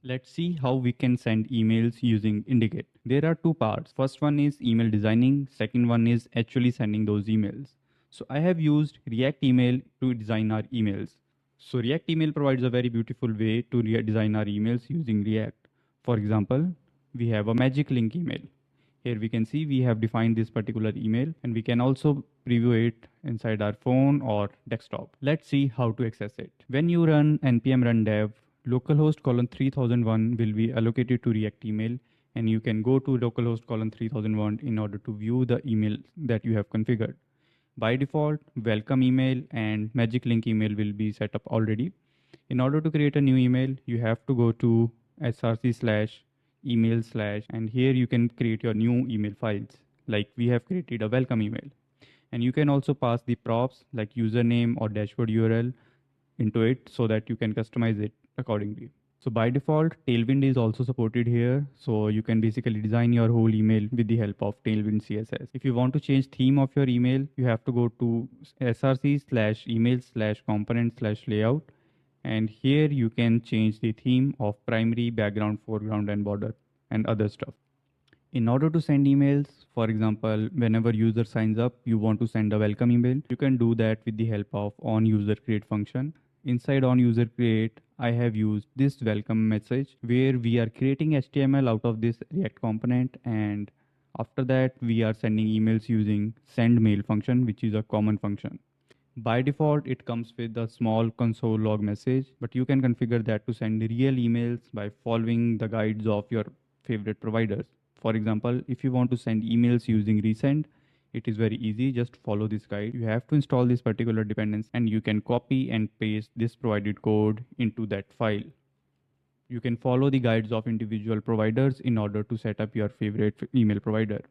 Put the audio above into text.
Let's see how we can send emails using Indicate. There are two parts. First one is email designing, second one is actually sending those emails. So I have used React Email to design our emails. So React Email provides a very beautiful way to design our emails using React. For example, we have a magic link email. Here we can see we have defined this particular email and we can also preview it inside our phone or desktop. Let's see how to access it. When you run npm run dev, localhost colon 3001 will be allocated to React email and you can go to localhost colon 3001 in order to view the email that you have configured. By default, welcome email and magic link email will be set up already. In order to create a new email, you have to go to src slash email slash and here you can create your new email files. Like we have created a welcome email. And you can also pass the props like username or dashboard URL into it so that you can customize it accordingly. So by default, Tailwind is also supported here. So you can basically design your whole email with the help of Tailwind CSS. If you want to change theme of your email, you have to go to src slash email slash component slash layout. And here you can change the theme of primary, background, foreground, and border and other stuff. In order to send emails, for example, whenever user signs up, you want to send a welcome email, you can do that with the help of onUserCreate function. Inside onUserCreate, I have used this welcome message where we are creating HTML out of this React component, and after that we are sending emails using sendMail function, which is a common function. By default, it comes with a small console log message, but you can configure that to send real emails by following the guides of your favorite providers. For example, if you want to send emails using Resend, it is very easy. Just follow this guide. You have to install this particular dependency and you can copy and paste this provided code into that file. You can follow the guides of individual providers in order to set up your favorite email provider.